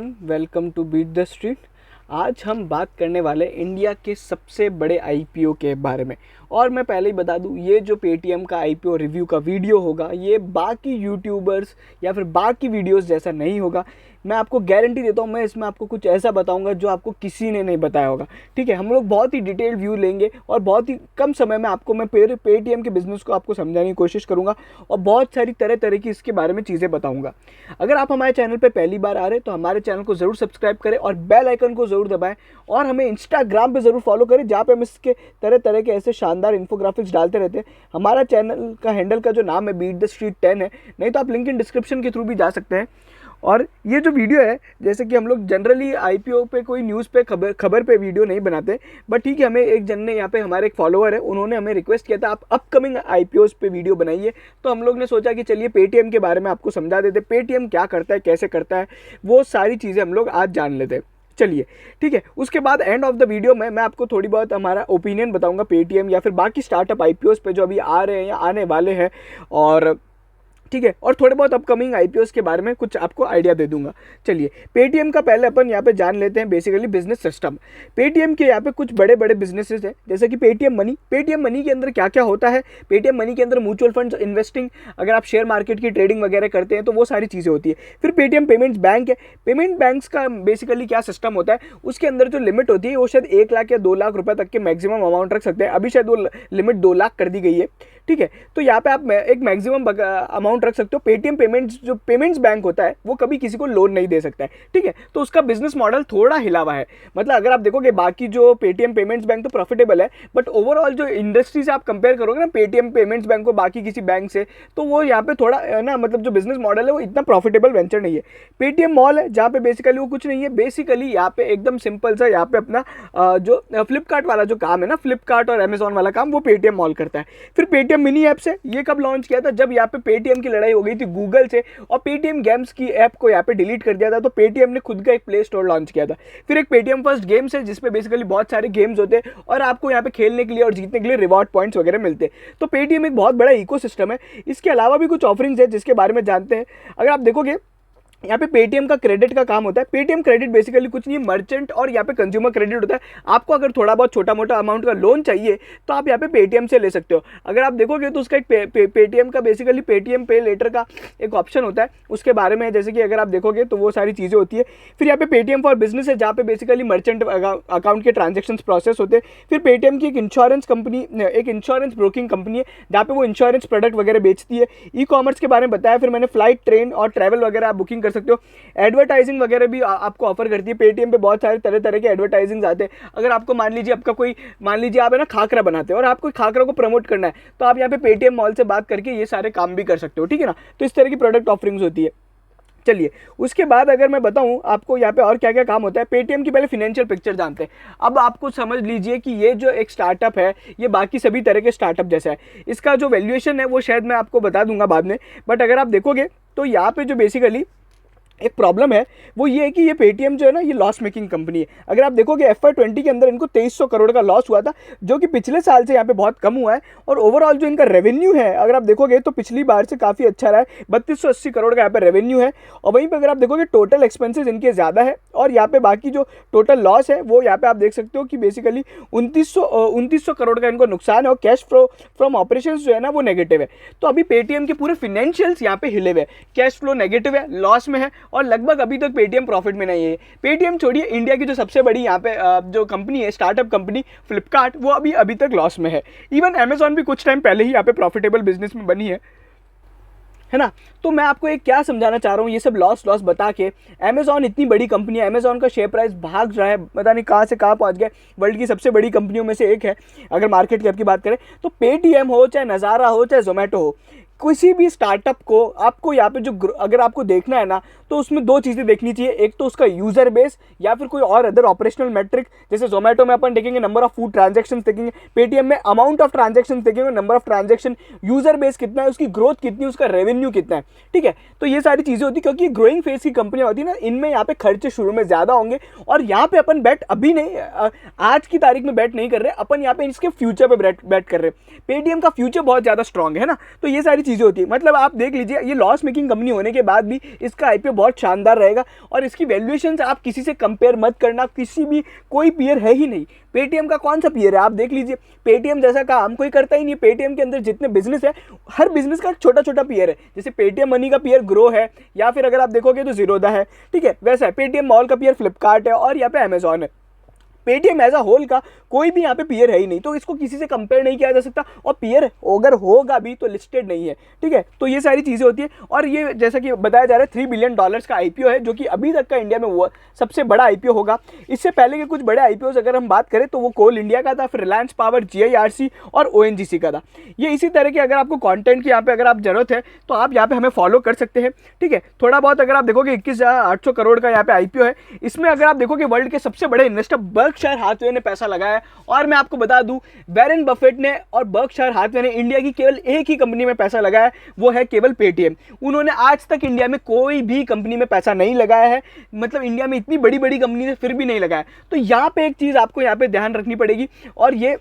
Welcome to beat the street. आज हम बात करने वाले इंडिया के सबसे बड़े आईपीओ के बारे में। और मैं पहले ही बता दूं, ये जो पेटीएम का आईपीओ रिव्यू का वीडियो होगा ये बाकी यूट्यूबर्स या फिर बाकी वीडियोस जैसा नहीं होगा। मैं आपको गारंटी देता हूँ, मैं इसमें आपको कुछ ऐसा बताऊंगा जो आपको किसी ने नहीं बताया होगा। ठीक है, हम लोग बहुत ही डिटेल व्यू लेंगे और बहुत ही कम समय में आपको मैं पेटीएम के बिजनेस को आपको समझाने की कोशिश करूंगा और बहुत सारी तरह तरह की इसके बारे में चीज़ें बताऊंगा। अगर आप हमारे चैनल पर पहली बार आ रहे हैं तो हमारे चैनल को ज़रूर सब्सक्राइब करें और बेल आइकन को ज़रूर दबाएं और हमें इंस्टाग्राम पे ज़रूर फॉलो करें, जहाँ पे हम इसके तरह तरह के ऐसे शानदार इन्फोग्राफिक्स डालते रहते हैं। हमारा चैनल का हैंडल का जो नाम है बीट द स्ट्रीट 10 है, नहीं तो आप लिंक इन डिस्क्रिप्शन के थ्रू भी जा सकते हैं। और ये जो वीडियो है, जैसे कि हम लोग जनरली आईपीओ पे कोई न्यूज़ पे खबर पे वीडियो नहीं बनाते, बट ठीक है, हमें एक जन ने यहाँ पे हमारे एक फॉलोअर है, उन्होंने हमें रिक्वेस्ट किया था आप अपकमिंग आईपीओस पे वीडियो बनाइए। तो हम लोग ने सोचा कि चलिए पेटीएम के बारे में आपको समझा देते, पेटीएम क्या करता है, कैसे करता है, वो सारी चीज़ें हम लोग आज जान लेते हैं। चलिए ठीक है, उसके बाद एंड ऑफ द वीडियो में मैं आपको थोड़ी बहुत हमारा ओपिनियन बताऊंगा पेटीएम या फिर बाकी स्टार्टअप आईपीओस पे जो अभी आ रहे हैं या आने वाले हैं, और ठीक है, और थोड़े बहुत अपकमिंग आईपीओस के बारे में कुछ आपको आइडिया दे दूंगा। चलिए, पेटीएम का पहले अपन यहाँ पे जान लेते हैं बेसिकली बिजनेस सिस्टम। पेटीएम के यहाँ पे कुछ बड़े बड़े बिजनेसेस हैं, जैसे कि पेटीएम मनी। पेटीएम मनी के अंदर क्या क्या होता है? पेटीएम मनी के अंदर म्यूचुअल फंड्स, इन्वेस्टिंग, अगर आप शेयर मार्केट की ट्रेडिंग वगैरह करते हैं तो वो सारी चीज़ें होती है। फिर पेटीएम पेमेंट्स बैंक है। पेमेंट बैंक्स का बेसिकली क्या सिस्टम होता है, उसके अंदर जो लिमिट होती है वो शायद 1 लाख या 2 लाख रुपए तक के मैक्सिमम अमाउंट रख सकते हैं। अभी शायद वो लिमिट 2 लाख कर दी गई है। ठीक है, तो यहाँ पे आप एक मैक्सिमम अमाउंट रख सकते हो। पेटीएम पेमेंट्स, जो पेमेंट्स बैंक होता है, वो कभी किसी को लोन नहीं दे सकता है। ठीक है, तो उसका बिजनेस मॉडल थोड़ा हिला हुआ है। मतलब अगर आप देखोगे बाकी जो पेटीएम पेमेंट्स बैंक तो प्रॉफिटेबल है, बट ओवरऑल जो इंडस्ट्री से आप कंपेयर करोगे ना पेटीएम पेमेंट्स बैंक को बाकी किसी बैंक से, तो वो यहाँ पे थोड़ा ना, मतलब जो बिजनेस मॉडल है वो इतना प्रॉफिटेबल वेंचर नहीं है। पेटीएम मॉल है, जहाँ पे बेसिकली वो कुछ नहीं है, बेसिकली यहाँ पे एकदम सिंपल सा, यहाँ पे अपना जो फ्लिपकार्ट वाला जो काम है ना, फ्लिपकार्ट और अमेजॉन वाला काम, वो पेटीएम मॉल करता है। फिर पेटीएम मिनी ऐप से, ये कब लॉन्च किया था? जब यहाँ पे पेटीएम की लड़ाई हो गई थी गूगल से और पेटीएम गेम्स की ऐप को यहाँ पे डिलीट कर दिया था, तो पेटीएम ने खुद का एक प्ले स्टोर लॉन्च किया था। फिर एक पेटीएम फर्स्ट गेम्स है, जिसपे बेसिकली बहुत सारे गेम्स होते हैं और आपको यहाँ पे खेलने के लिए और जीतने के लिए रिवॉर्ड पॉइंट्स वगैरह मिलते हैं। तो पेटीएम एक बहुत बड़ा इकोसिस्टम है। इसके अलावा भी कुछ ऑफरिंग्स है जिसके बारे में जानते हैं। अगर आप देखोगे यहाँ पे पेटीएम का क्रेडिट का काम होता है। पेटीएम क्रेडिट बेसिकली कुछ नहीं, मर्चेंट और यहाँ पे कंज्यूमर क्रेडिट होता है। आपको अगर थोड़ा बहुत छोटा मोटा अमाउंट का लोन चाहिए तो आप यहाँ पे पेटीएम से ले सकते हो। अगर आप देखोगे तो उसका एक पेटीएम का बेसिकली पेटीएम पे लेटर का एक ऑप्शन होता है, उसके बारे में जैसे कि अगर आप देखोगे तो वो सारी चीज़ें होती है। फिर यहाँ पे पेटीएम फॉर बिजनेस है, जहाँ पे बेसिकली मर्चेंट अकाउंट के ट्रांजेक्शन प्रोसेस होते हैं। फिर पेटीएम की एक इंश्योरेंस कंपनी, एक इंश्योरेंस ब्रोकिंग कंपनी है, जहाँ पे वो इंश्योरेंस प्रोडक्ट वगैरह बेचती है। ई कॉमर्स के बारे में बताया। फिर मैंने फ्लाइट, ट्रेन और ट्रैवल वगैरह आप बुकिंग कर सकते हो। एडवर्टाइजिंग वगैरह भी आपको ऑफर करती है। पेटीएम पे बहुत सारे तरह तरह के एडवर्टाइजिंग आते हैं। अगर आपको मान लीजिए आप है ना खाकरा बनाते हो और आपको खाकरा को प्रमोट करना है, तो आप यहाँ पे पेटीएम मॉल से बात करके ये सारे काम भी कर सकते हो। ठीक है ना, तो इस तरह की प्रोडक्ट ऑफरिंग्स होती है। चलिए, उसके बाद अगर मैं बताऊं आपको यहाँ पे और क्या क्या काम होता है, पेटीएम की पहले फिनेंशियल पिक्चर जानते हैं। अब आपको समझ लीजिए कि ये जो एक स्टार्टअप है, ये बाकी सभी तरह के स्टार्टअप जैसा है। इसका जो वैल्यूएशन है वो शायद मैं आपको बता दूंगा बाद में, बट अगर आप देखोगे तो यहाँ पे जो बेसिकली एक प्रॉब्लम है वो ये है कि ये पेटीएम जो है ना, ये लॉस मेकिंग कंपनी है। अगर आप देखोगे FY20 के अंदर इनको 2300 करोड़ का लॉस हुआ था, जो कि पिछले साल से यहाँ पे बहुत कम हुआ है। और ओवरऑल जो इनका रेवेन्यू है, अगर आप देखोगे तो पिछली बार से काफ़ी अच्छा रहा है, 3280 करोड़ का यहाँ पे रेवेन्यू है। और वहीं पर अगर आप देखोगे टोटल एक्सपेंसेस इनके ज़्यादा है, और यहाँ पे बाकी जो टोटल लॉस है वो यहाँ पे आप देख सकते हो कि बेसिकली 2900 करोड़ का इनको नुकसान है, और कैश फ्लो फ्रॉम ऑपरेशन जो है ना वो नेगेटिव है। तो अभी पेटीएम के पूरे फिनेंशियल्स यहाँ पे हिले हुए हैं, कैश फ्लो नेगेटिव है, लॉस में है, और लगभग अभी तक पेटीएम प्रॉफिट में नहीं है। पेटीएम छोड़िए, इंडिया की जो सबसे बड़ी यहाँ पे जो कंपनी है, स्टार्टअप कंपनी फ्लिपकार्ट, वो अभी तक लॉस में है। इवन अमेजॉन भी कुछ टाइम पहले ही यहाँ पे प्रॉफिटेबल बिजनेस में बनी है ना। तो मैं आपको एक क्या समझाना चाह रहा हूँ, ये सब लॉस बता के, अमेजॉन इतनी बड़ी कंपनी है, अमेजॉन का शेयर प्राइस भाग रहा है, पता नहीं कहाँ से कहाँ पहुँच गया, वर्ल्ड की सबसे बड़ी कंपनियों में से एक है अगर मार्केट कैप की बात करें तो। पेटीएम हो, चाहे नज़ारा हो, चाहे जोमेटो हो, किसी भी स्टार्टअप को आपको यहाँ पे जो अगर आपको देखना है ना, तो उसमें दो चीज़ें देखनी चाहिए। एक तो उसका यूज़र बेस या फिर कोई और अदर ऑपरेशनल मैट्रिक, जैसे जोमेटो में अपन देखेंगे नंबर ऑफ फूड ट्रांजैक्शंस देखेंगे, पेटीएम में अमाउंट ऑफ ट्रांजैक्शंस देखेंगे, number of transaction, user base कितना है, उसकी ग्रोथ कितनी है, उसका रेवेन्यू कितना है। ठीक है, तो ये सारी चीज़ें होती है, क्योंकि ग्रोइंग फेज की कंपनियाँ होती है ना, इनमें यहाँ पे खर्चे शुरू में ज़्यादा होंगे, और यहाँ पे अपन बैट अभी नहीं, आज की तारीख में बैट नहीं कर रहे, अपन यहाँ पे इसके फ्यूचर पे बैट कर रहे हैं। पेटीएम का फ्यूचर बहुत ज़्यादा स्ट्रॉन्ग है ना, तो ये सारी चीज़ें होती है। मतलब आप देख लीजिए, ये लॉस मेकिंग कंपनी होने के बाद भी इसका आईपीओ बहुत शानदार रहेगा। और इसकी वैल्यूएशन आप किसी से कंपेयर मत करना, किसी भी कोई पीयर है ही नहीं। पेटीएम का कौन सा पीयर है, आप देख लीजिए, पेटीएम जैसा काम कोई करता ही नहीं। पेटीएम के अंदर जितने बिजनेस है, हर बिजनेस का छोटा छोटा पीयर है। जैसे पेटीएम मनी का पीयर ग्रो है, या फिर अगर आप देखोगे तो जीरोधा है, ठीक है, वैसा है। पेटीएम मॉल का पीयर फ्लिपकार्ट है, और यहाँ पे अमेजॉन है। पेटीएम एज अ होल का कोई भी यहाँ पे पीयर है ही नहीं, तो इसको किसी से कंपेयर नहीं किया जा सकता। और पीयर अगर होगा भी तो लिस्टेड नहीं है, ठीक है। तो ये सारी चीज़ें होती है। और ये जैसा कि बताया जा रहा है $3 बिलियन का आईपीओ है, जो कि अभी तक का इंडिया में वो सबसे बड़ा आईपीओ होगा। इससे पहले के कुछ बड़े आईपीओ अगर हम बात करें तो वो कोल इंडिया का था, फिर रिलायंस पावर, GIRC और ONGC का था। ये इसी तरह के अगर आपको कॉन्टेंट की यहाँ पे अगर आप जरूरत है तो आप यहाँ पे हमें फॉलो कर सकते हैं, ठीक है। थोड़ा बहुत अगर आप देखोगे 21,800 करोड़ का यहाँ पे आईपीओ है। इसमें अगर आप देखोगे वर्ल्ड के सबसे बड़े इन्वेस्टर बर्कशायर हाथवे ने पैसा लगाया है। और मैं आपको बता दूं, वॉरेन बफेट ने और बर्कशायर हाथवे ने इंडिया की केवल एक ही कंपनी में पैसा लगाया है, वो है केवल पेटीएम। उन्होंने आज तक इंडिया में कोई भी कंपनी में पैसा नहीं लगाया है, मतलब इंडिया में इतनी बड़ी बड़ी कंपनी से फिर भी नहीं लगाया। तो यहाँ पे एक चीज़ आपको यहाँ पे ध्यान रखनी पड़ेगी, और ये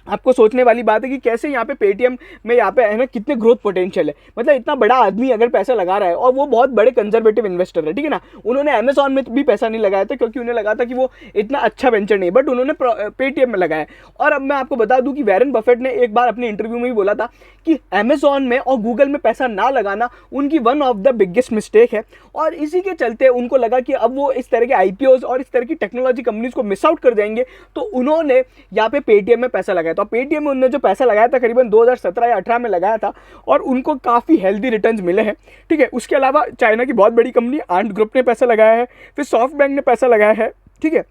आपको सोचने वाली बात है कि कैसे यहाँ पे पेटीएम में यहाँ पे है ना कितने ग्रोथ पोटेंशियल है। मतलब इतना बड़ा आदमी अगर पैसा लगा रहा है, और वो बहुत बड़े कंजर्वेटिव इन्वेस्टर है, ठीक है ना। उन्होंने अमेजॉन में भी पैसा नहीं लगाया था, क्योंकि उन्हें लगा था कि वो इतना अच्छा वेंचर नहीं, बट उन्होंने पेटीएम में लगाया। और अब मैं आपको बता दूं कि वॉरेन बफेट ने एक बार अपने इंटरव्यू में भी बोला था कि अमेजॉन में और गूगल में पैसा ना लगाना उनकी one of the biggest mistake है। और इसी के चलते उनको लगा कि अब वो इस तरह के आईपीओज और इस तरह की टेक्नोलॉजी कंपनीज को मिस आउट कर जाएंगे, तो उन्होंने यहाँ पे पेटीएम में पैसा लगाया। तो पेटीएम में उन्होंने जो पैसा लगाया था करीबन 2017 या 18 में लगाया था, और उनको काफ़ी हेल्दी रिटर्न्स मिले हैं, ठीक है। उसके अलावा चाइना की बहुत बड़ी कंपनी आंट ग्रुप ने पैसा लगाया है, फिर सॉफ्ट बैंक ने पैसा लगाया है, ठीक है।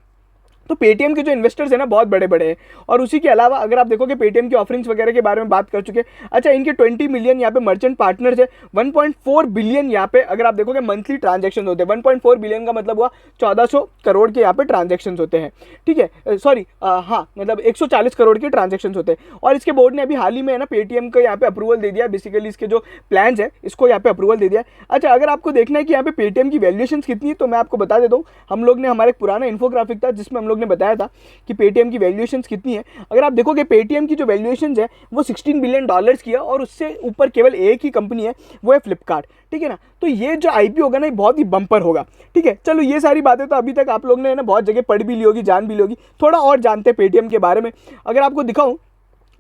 तो पेटीएम के जो इन्वेस्टर्स हैं ना बहुत बड़े बड़े हैं। और उसी के अलावा अगर आप देखोगे पेटीएम की ऑफरिंग्स वगैरह के बारे में बात कर चुके हैं। अच्छा, इनके 20 मिलियन यहाँ पे मर्चेंट पार्टनर्स है, 1.4 बिलियन यहाँ पे अगर आप देखोगे मंथली ट्रांजेक्शन होते हैं। 1.4 बिलियन का मतलब हुआ 1400 करोड़ के यहाँ पे ट्रांजेक्शन होते हैं, ठीक है। सॉरी, हाँ, मतलब 140 करोड़ के ट्रांजेक्शन होते हैं। और इसके बोर्ड ने अभी हाल ही में है ना पेटीएम को यहाँ पे अप्रूवल दे दिया, बेसिकली इसके जो प्लान्स है इसको यहाँ पे अप्रूवल दे दिया। अच्छा, अगर आपको देखना है कि यहाँ पे पेटीएम की वैल्यूएशन कितनी है, तो मैं आपको बता देता हूँ। हम लोग ने हमारा एक पुराना इन्फोग्राफिक था जिसमें हम लोग ने बताया था कि पेटीएम की वैल्यूएशंस कितनी है। अगर आप देखोगे पेटीएम की जो वैल्यूएशंस है वो $16 बिलियन की है, और उससे ऊपर केवल एक ही कंपनी है, वो है फ्लिपकार्ट, ठीक है ना। तो ये जो आईपीओ होगा ना ये बहुत ही बम्पर होगा, ठीक है। चलो, ये सारी बातें तो अभी तक आप लोग ने ना बहुत जगह पढ़ भी ली होगी, जान भी ली होगी। थोड़ा और जानते हैं पेटीएम के बारे में। अगर आपको दिखाऊं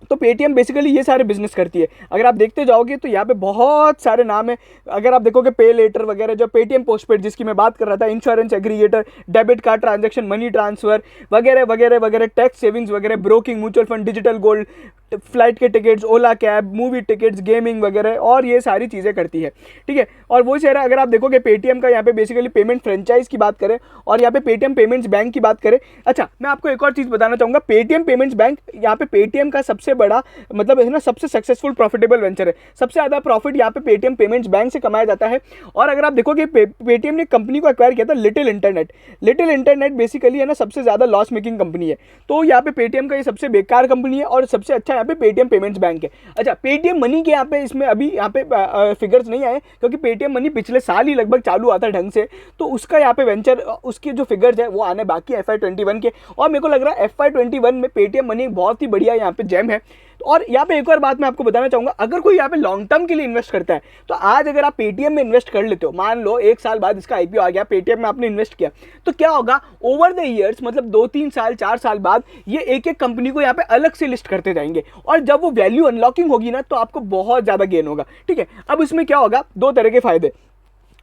तो पेटीएम बेसिकली ये सारे बिजनेस करती है। अगर आप देखते जाओगे तो यहाँ पे बहुत सारे नाम है। अगर आप देखोगे पे लेटर वगैरह, जो पेटीएम पोस्टपेड जिसकी मैं बात कर रहा था, insurance aggregator, debit card transaction, money transfer वगैरह वगैरह वगैरह, टैक्स सेविंग्स वगैरह, broking, mutual fund, digital gold, flight के टिकट्स, ओला कैब, मूवी टिकट्स, गेमिंग वगैरह, और ये सारी चीज़ें करती है, ठीक है। और वही सारा अगर आप देखोगे पेटीएम का यहाँ पे बेसिकली पेमेंट फ्रेंचाइज की बात करें, और यहाँ पे पेटीएम पेमेंट्स बैंक की बात करें। अच्छा, मैं आपको एक और चीज़ बताना चाहूँगा। पेटीएम पेमेंट्स बैंक यहाँ पे पेटीएम का सबसे बड़ा मतलब है ना सबसे सक्सेसफुल प्रॉफिटेबल वेंचर है। सबसे ज़्यादा प्रॉफिट यहाँ पे पेटीएम पेमेंट्स बैंक से कमाया जाता है। और अगर आप देखोगे पेटीएम ने कंपनी को एक्वायर किया था little internet. Little internet basically है ना सबसे ज़्यादा लॉस मेकिंग कंपनी है। तो यहाँ पे पेटीएम का ये सबसे बेकार कंपनी है, और सबसे अच्छा यहाँ पे पेटीएम पेमेंट्स बैंक है। अच्छा, पेटीएम मनी के यहाँ पे इसमें अभी यहाँ पे फिगर्स नहीं आए, क्योंकि पेटीएम मनी पिछले साल ही लगभग चालू आता ढंग से, तो उसका यहाँ पे वेंचर उसके जो फिगर्स है वो आने बाकी है FY21 के। और मेरे को लग रहा है FY21 में पेटीएम मनी बहुत ही बढ़िया यहाँ पे जेम है। और यहाँ पे एक और बात मैं आपको बताना चाहूँगा, अगर कोई यहाँ पे लॉन्ग टर्म के लिए इन्वेस्ट करता है, तो आज अगर आप पेटीएम में इन्वेस्ट कर लेते हो, मान लो 1 साल बाद इसका आईपीओ आ गया, पेटीएम में आपने इन्वेस्ट किया, तो क्या होगा ओवर द ईयर्स, मतलब 2-3 साल 4 साल बाद ये एक एक कंपनी को यहाँ पे अलग से लिस्ट करते जाएंगे, और जब वो वैल्यू अनलॉकिंग होगी ना तो आपको बहुत ज़्यादा गेन होगा, ठीक है। अब इसमें क्या होगा, 2 तरह के फायदे।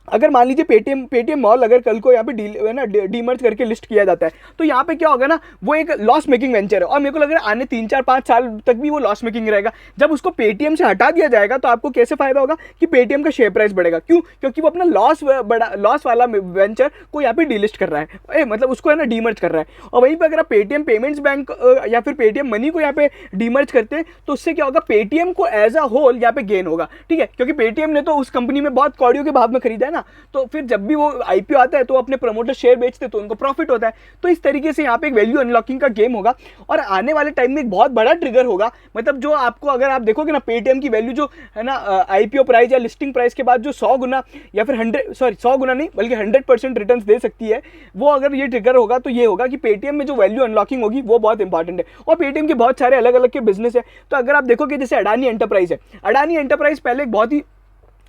अगर मान लीजिए पेटीएम मॉल अगर कल को यहाँ पे डीमर्ज करके लिस्ट किया जाता है, तो यहाँ पे क्या होगा ना, वो एक लॉस मेकिंग वेंचर है, और मेरे को लग रहा है आने 3-4-5 साल तक भी वो लॉस मेकिंग रहेगा। जब उसको पेटीएम से हटा दिया जाएगा तो आपको कैसे फायदा होगा कि पेटीएम का शेयर प्राइस बढ़ेगा। क्यों? क्योंकि वो अपना लॉस वाला वेंचर को यहाँ पे डीलिस्ट कर रहा है, मतलब उसको है ना डीमर्ज कर रहा है। और वहीं पर अगर आप पेटीएम पेमेंट्स बैंक या फिर पेटीएम मनी को यहाँ पे डीमर्ज करते हैं, तो उससे क्या होगा, पेटीएम को एज अ होल यहाँ पे गेन होगा, ठीक है। क्योंकि पेटीएम ने तो उस कंपनी में बहुत कौड़ियों के भाव में खरीदा है ना, तो फिर जब भी वो आईपीओ आता है तो अपने प्रमोटर शेयर बेचते हैं, तो उनको प्रॉफिट होता है। तो इस तरीके से यहाँ पे एक वैल्यू अनलॉकिंग का गेम होगा, और आने वाले टाइम में एक बहुत बड़ा ट्रिगर होगा। मतलब जो आपको अगर आप देखोगे ना, पेटीएम की वैल्यू जो है ना आईपीओ प्राइस या लिस्टिंग प्राइस के बाद जो 100 गुना या फिर 100 गुना नहीं बल्कि 100% रिटर्न दे सकती है, वो अगर ये ट्रिगर होगा तो ये होगा कि पेटीएम में जो वैल्यू अनलॉकिंग होगी वो बहुत इंपॉर्टेंट है। और पेटीएम के बहुत सारे अलग अलग के बिजनेस है। तो अगर आप देखोगे जैसे अडानी एंटरप्राइज है, अडानी एंटरप्राइज पहले एक बहुत ही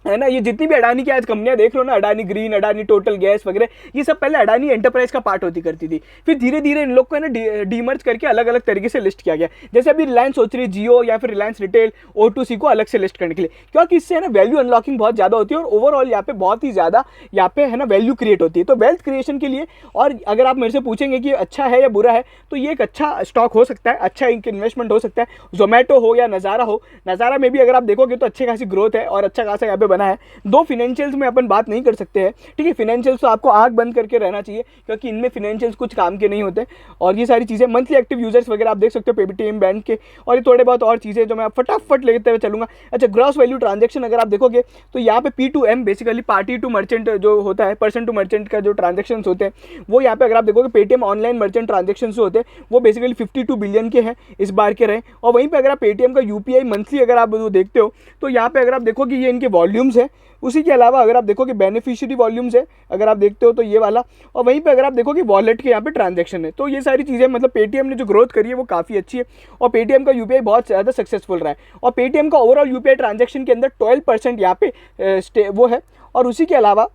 है ना। ये जितनी भी अडानी की आज कंपनियां देख लो ना, Adani green, Adani total gas वगैरह, ये सब पहले अडानी एंटरप्राइज का पार्ट होती करती थी। फिर धीरे धीरे इन लोग को है ना डीमर्ज करके अलग अलग तरीके से लिस्ट किया गया। जैसे अभी रिलायंस सोच रही है जियो या फिर रिलायंस रिटेल O2C को अलग से लिस्ट करने के लिए, क्योंकि इससे है ना वैल्यू अनलॉकिंग बहुत ज़्यादा होती है और ओवरऑल यहाँ पे बहुत ही ज़्यादा यहाँ पे है ना वैल्यू क्रिएट होती है। तो वेल्थ क्रिएशन के लिए, और अगर आप मेरे से पूछेंगे कि अच्छा है या बुरा है, तो ये एक अच्छा स्टॉक हो सकता है, अच्छा एक इन्वेस्टमेंट हो सकता है। जोमेटो हो या नज़ारा हो, नज़ारा में भी अगर आप देखोगे तो अच्छी खासी ग्रोथ है और अच्छा खासा यहाँ पे बना है। दो फिनेंशियल्स में अपन बात नहीं कर सकते हैं, ठीक है। फिनेंशियल्स तो आपको आंख बंद करके रहना चाहिए, क्योंकि इनमें फिनेंशियल्स कुछ काम के नहीं होते। और ये सारी चीज़ें मंथली एक्टिव यूजर्स वगैरह आप देख सकते हो पेटीएम बैंक के, और ये थोड़े बहुत और चीज़ें जो मैं फटाफट लेते हुए चलूँगा। अच्छा, ग्रॉस वैल्यू ट्रांजेक्शन अगर आप देखोगे तो यहाँ पे P2M basically party to merchant जो होता है, पर्सन टू मर्चेंट का जो ट्रांजेक्शन होते हैं, वो यहाँ पे अगर आप देखोगे पेटीएम ऑनलाइन मर्चेंट ट्रांजेक्शन जो होते हैं वो बेसिकली 52 बिलियन के हैं इस बार के रहे। और वहीं पे अगर आप पेटीएम का UPI मंथली अगर आप देखते हो तो यहाँ पे अगर आप देखोगे ये इनके वॉल्यूम्स है। उसी के अलावा अगर आप देखोगे बेनिफिशियरी वॉल्यूम्स है अगर आप देखते हो तो ये वाला, और वहीं पे अगर आप देखोगे वॉलेट के यहाँ पे ट्रांजैक्शन है। तो ये सारी चीज़ें मतलब पेटीएम ने जो ग्रोथ करी है वो काफ़ी अच्छी है, और पेटीएम का UPI बहुत ज़्यादा सक्सेसफुल रहा है। और पेटीएम का ओवरऑल UPI ट्रांजैक्शन के अंदर 12% यहाँ पे वो है। और उसी के अलावा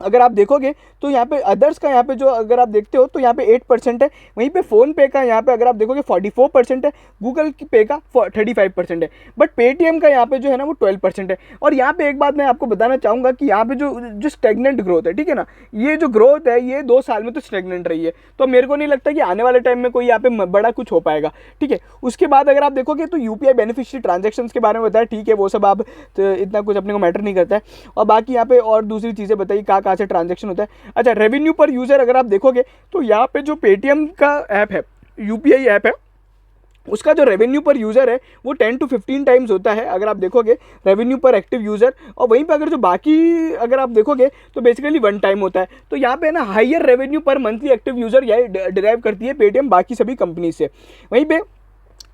अगर आप देखोगे तो यहाँ पे अदर्स का यहाँ पे जो अगर आप देखते हो तो यहाँ पे 8% है। वहीं पे फ़ोन पे का यहाँ पे अगर आप देखोगे 44% है, गूगल पे का 35% है, बट पेटीएम का यहाँ पे जो है ना वो 12% है। और यहाँ पे एक बात मैं आपको बताना चाहूँगा कि यहाँ पे जो स्टेगनेंट ग्रोथ है, ठीक है ना, ये जो ग्रोथ है ये 2 साल में तो स्टेगनेंट रही है। तो मेरे को नहीं लगता कि आने वाले टाइम में कोई यहाँ पे बड़ा कुछ हो पाएगा, ठीक है। उसके बाद अगर आप देखोगे तो UPI बेनिफिशियरी ट्रांजेक्शन के बारे में बताया, ठीक है, वो सब आप तो इतना कुछ अपने को मैटर नहीं करता है। और बाकी यहाँ पे और दूसरी चीज़ें बताइए कहाँ से ट्रांजैक्शन होता है। अच्छा, रेवेन्यू पर यूजर अगर आप देखोगे तो यहाँ पे जो पेटीएम का ऐप है, UPI ऐप है, उसका जो रेवेन्यू पर यूज़र है वो 10 to 15 टाइम्स होता है अगर आप देखोगे रेवेन्यू पर एक्टिव यूज़र। और वहीं पे अगर जो बाकी अगर आप देखोगे तो बेसिकली 1 टाइम होता है। तो यहाँ पे ना हायर रेवेन्यू पर मंथली एक्टिव यूज़र यही डिराइव करती है पेटीएम बाकी सभी कंपनी से। वहीं पे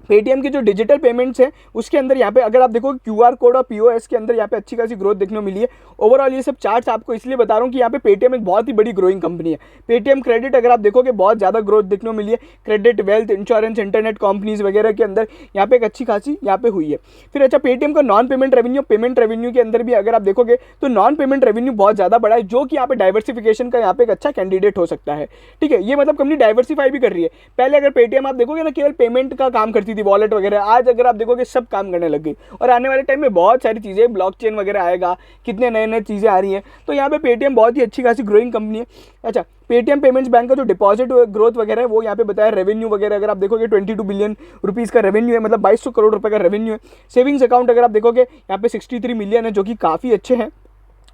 पेटीएम की जो डिजिटल पेमेंट्स है उसके अंदर यहाँ पे अगर आप देखो QR कोड और POS के अंदर यहाँ पे अच्छी खासी ग्रोथ देखने को मिली है। ओवरऑल ये सब चार्ट्स आपको इसलिए बता रहा हूँ कि यहाँ पे पेटीएम एक बहुत ही बड़ी ग्रोइंग कंपनी है। पेटीएम क्रेडिट अगर आप देखोगे बहुत ज़्यादा ग्रोथ देखने को मिली है, credit, wealth, insurance, internet companies वगैरह के अंदर यहाँ पे एक अच्छी खासी यहाँ पे हुई है। फिर अच्छा, पेटीएम का non payment revenue, payment revenue के अंदर भी अगर आप देखोगे तो नॉन पेमेंट रेवेन्यू बहुत ज़्यादा बड़ा है, जो कि यहाँ पे डाइवर्सिफिकेशन का यहाँ पे एक अच्छा कैंडिडेट हो सकता है, ठीक है। ये मतलब कंपनी डाइवर्सिफाई भी कर रही है। पहले अगर पेटीएम आप देखोगे ना केवल पेमेंट का काम करती थी, वॉलेट वगैरह, आज अगर आप देखोगे सब काम करने लग गई। और आने वाले टाइम में बहुत सारी चीज़ें, ब्लॉकचेन वगैरह आएगा, कितने नए नए चीज़ें आ रही हैं। तो यहाँ पे पेटीएम बहुत ही अच्छी खासी ग्रोइंग कंपनी है। अच्छा, पेटीएम पेमेंट्स बैंक का जो डिपॉजिट ग्रोथ वगैरह है वो यहाँ पे बताया, रेवेन्यू वगैरह अगर आप देखोगे 22 बिलियन रुपीज़ का रेवेन्यू है, मतलब 2200 करोड़ रुपए का रेवेन्यू है। सेविंग्स अकाउंट अगर आप देखोगे यहाँ पे 63 मिलियन है, जो कि काफ़ी अच्छे हैं,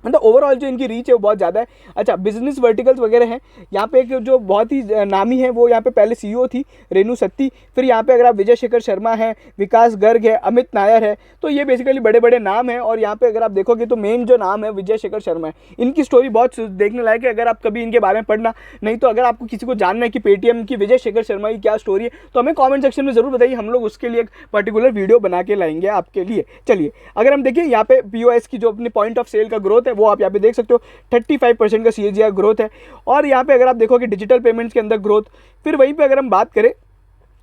मतलब ओवरऑल जो इनकी रीच है वो बहुत ज़्यादा है। अच्छा, बिजनेस वर्टिकल्स वगैरह हैं यहाँ पे, एक जो बहुत ही नामी है वो यहाँ पे पहले CEO थी रेणु सत्ती। फिर यहाँ पे अगर आप विजय शेखर शर्मा है, विकास गर्ग है, अमित नायर है, तो ये बेसिकली बड़े बड़े नाम हैं। और यहाँ पे अगर आप देखोगे तो मेन जो नाम है विजय शेखर शर्मा है। इनकी स्टोरी बहुत देखने लायक है, अगर आप कभी इनके बारे में पढ़ना, नहीं तो अगर आपको किसी को जानना है कि पेटीएम की विजय शेखर शर्मा की क्या स्टोरी है तो हमें कॉमेंट सेक्शन में ज़रूर बताइए, हम लोग उसके लिए एक पर्टिकुलर वीडियो बना के लाएंगे आपके लिए। चलिए, अगर हम देखिए यहाँ पे POS की जो अपनी पॉइंट ऑफ सेल का ग्रोथ है वो आप यहाँ पे देख सकते हो, 35% का CAGR ग्रोथ है। और यहाँ पे अगर आप देखोगे डिजिटल पेमेंट्स के अंदर ग्रोथ। फिर वहीं पे अगर हम बात करें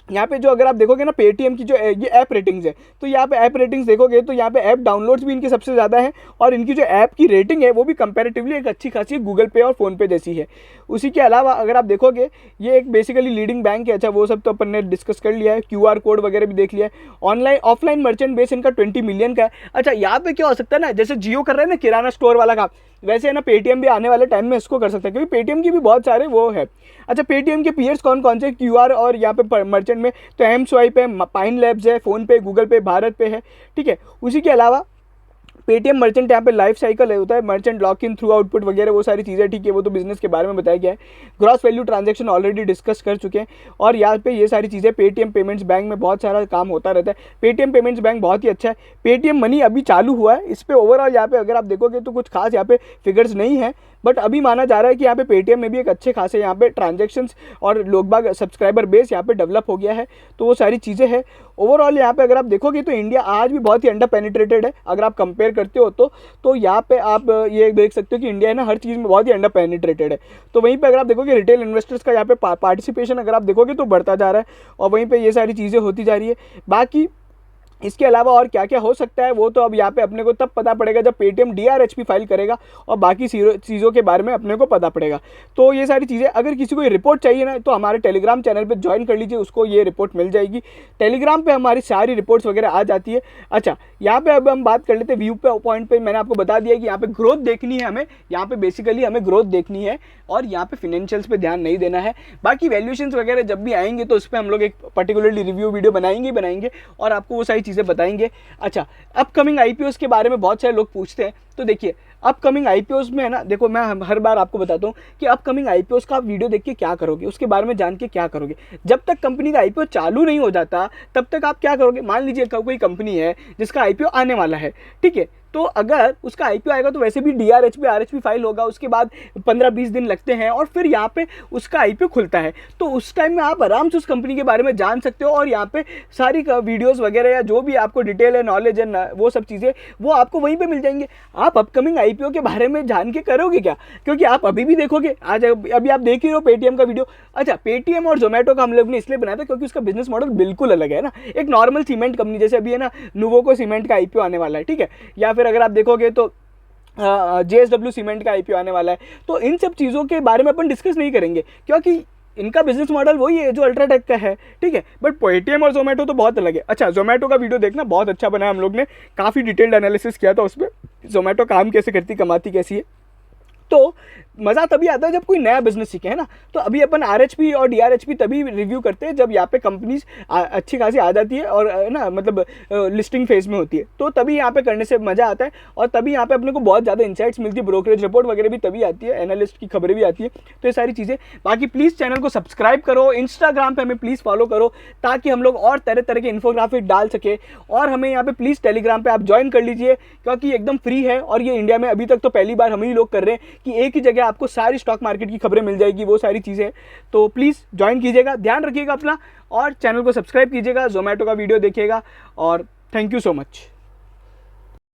यहाँ पे जो अगर आप देखोगे ना पेटीएम की जो ये ऐप रेटिंग्स है, तो यहाँ पे ऐप रेटिंग्स देखोगे तो यहाँ पे ऐप डाउनलोड्स भी इनके सबसे ज़्यादा है, और इनकी जो ऐप की रेटिंग है वो भी कंपैरेटिवली एक अच्छी खासी गूगल पे और फ़ोन पे जैसी है। उसी के अलावा अगर आप देखोगे ये एक बेसिकली लीडिंग बैंक है। अच्छा, वो सब तो अपन ने डिस्कस कर लिया है, QR कोड वगैरह भी देख लिया है। ऑनलाइन ऑफलाइन मर्चेंट बेस इनका 20 मिलियन का है। अच्छा, यहाँ पे क्या हो सकता है ना, जैसे जियो कर रहे हैं ना किराना स्टोर वाला काम, वैसे है ना पेटीएम भी आने वाले टाइम में इसको कर सकता है, क्योंकि पेटीएम की भी बहुत सारे वो है। अच्छा, पेटीएम के पीयर्स कौन कौन से QR और यहाँ पे मर्चेंट में, तो एम स्वाइप है, पाइन लैब्स है, फ़ोन पे, गूगल पे, भारत पे है, ठीक है। उसी के अलावा पेटीएम मर्चेंट यहाँ पे लाइफ साइकिल है होता है, merchant lock in through output वगैरह वो सारी चीज़ें, ठीक है, वो तो बिजनेस के बारे में बताया गया है। Gross value transaction already discuss कर चुके हैं। और यहाँ पे ये सारी चीज़ें पेटीएम पेमेंट्स बैंक में बहुत सारा काम होता रहता है। पेटीएम पेमेंट्स बैंक बहुत ही अच्छा है। पेटीएम मनी अभी चालू हुआ है, इस पर ओवरऑल यहाँ पे अगर आप देखोगे तो कुछ खास यहाँ पे फिगर्स नहीं है, बट अभी माना जा रहा है कि यहाँ पे पेटीएम में भी एक अच्छे खासे यहाँ पे ट्रांजेक्शन्स और लोग बाग सब्सक्राइबर बेस यहाँ पे डेवलप हो गया है। तो वो सारी चीज़ें हैं। ओवरऑल यहाँ पे अगर आप देखोगे तो इंडिया आज भी बहुत ही अंडर पेनिट्रेटेड है, अगर आप कंपेयर करते हो तो यहाँ पे आप ये देख सकते हो कि इंडिया है ना हर चीज़ में बहुत ही अंडर पेनिट्रेटेड है। तो वहीं पे अगर आप देखोगे रिटेल इन्वेस्टर्स का यहाँ पे पार्टिसिपेशन अगर आप देखोगे तो बढ़ता जा रहा है, और वहीं पे ये सारी चीज़ें होती जा रही है। बाकी इसके अलावा और क्या क्या हो सकता है वो तो अब यहाँ पे अपने को तब पता पड़ेगा जब पेटीएम DRHP फाइल करेगा और बाकी चीज़ों के बारे में अपने को पता पड़ेगा। तो ये सारी चीज़ें, अगर किसी को ये रिपोर्ट चाहिए ना तो हमारे टेलीग्राम चैनल पे ज्वाइन कर लीजिए, उसको ये रिपोर्ट मिल जाएगी। टेलीग्राम पे हमारी सारी रिपोर्ट्स वगैरह आ जाती है। अच्छा, यहाँ पे अब हम बात कर लेते हैं व्यू पे पॉइंट पे। मैंने आपको बता दिया कि यहाँ पे ग्रोथ देखनी है हमें, यहाँ पे बेसिकली हमें ग्रोथ देखनी है और यहाँ पे फिनेंशियल्स पे ध्यान नहीं देना है। बाकी वैल्यूएशंस वगैरह जब भी आएंगे तो उस पर हम लोग एक पर्टिकुलरली रिव्यू वीडियो बनाएंगे और आपको वो सारी चीज़ें बताएंगे। अच्छा, अपकमिंग आईपीओस के बारे में बहुत सारे लोग पूछते हैं, तो देखिए अपकमिंग आईपीओस में है ना, देखो मैं हर बार आपको बताता हूँ कि अपकमिंग आईपीओस का आप वीडियो देख के क्या करोगे, उसके बारे में जान के क्या करोगे। जब तक कंपनी का आईपीओ चालू नहीं हो जाता तब तक आप क्या करोगे। मान लीजिए कोई कंपनी है जिसका आईपीओ आने वाला है, ठीक है, तो अगर उसका आईपीओ आएगा तो वैसे भी DRHP RHP फाइल होगा, उसके बाद 15-20 दिन लगते हैं और फिर यहाँ पे उसका आईपीओ खुलता है। तो उस टाइम में आप आराम से उस कंपनी के बारे में जान सकते हो और यहाँ पे सारी वीडियोस वगैरह या जो भी आपको डिटेल है, नॉलेज है, वो सब चीज़ें वो आपको वहीं पे मिल जाएंगे। आप अपकमिंग आईपीओ के बारे में जान के करोगे क्या, क्योंकि आप अभी भी देखोगे। आज अभी आप देख ही रहे हो पेटीएम का वीडियो। अच्छा, पेटीएम और जोमेटो का हम लोग ने इसलिए बनाया था क्योंकि उसका बिजनेस मॉडल बिल्कुल अलग है ना। एक नॉर्मल सीमेंट कंपनी जैसे अभी है ना, नुवोको सीमेंट का आईपीओ आने वाला है, ठीक है, या फिर अगर आप देखोगे तो JSW सीमेंट का आईपीओ आने वाला है। तो इन सब चीज़ों के बारे में अपन डिस्कस नहीं करेंगे क्योंकि इनका बिजनेस मॉडल वही है जो अल्ट्राटेक का है, ठीक है, बट पेटीएम और जोमेटो तो बहुत अलग है। अच्छा, जोमेटो का वीडियो देखना, बहुत अच्छा बना है, हम लोग ने काफ़ी डिटेल्ड एनालिसिस किया था उसमें, जोमेटो काम कैसे करती, कमाती कैसी है। तो मज़ा तभी आता है जब कोई नया बिजनेस सीखे, है ना। तो अभी अपन RHP और DRHP तभी रिव्यू करते हैं जब यहाँ पे कंपनीज अच्छी खासी आ जाती है और ना मतलब लिस्टिंग फेज में होती है, तो तभी यहाँ पे करने से मज़ा आता है और तभी यहाँ पे अपने को बहुत ज़्यादा इंसाइट्स मिलती है। ब्रोकरेज रिपोर्ट वगैरह भी तभी आती है, एनालिस्ट की खबरें भी आती है। तो ये सारी चीज़ें, बाकी प्लीज़ चैनल को सब्सक्राइब करो, इंस्टाग्राम पर हमें प्लीज़ फॉलो करो ताकि हम लोग और तरह तरह के इन्फोग्राफिक डाल सके। और हमें यहाँ पे प्लीज़ टेलीग्राम पर आप ज्वाइन कर लीजिए क्योंकि एकदम फ्री है और ये इंडिया में अभी तक तो पहली बार हम ही लोग कर रहे हैं कि एक ही जगह आपको सारी स्टॉक मार्केट की खबरें मिल जाएगी, वो सारी चीज़ें। तो प्लीज़ ज्वाइन कीजिएगा, ध्यान रखिएगा अपना और चैनल को सब्सक्राइब कीजिएगा, जोमेटो का वीडियो देखिएगा और थैंक यू सो मच।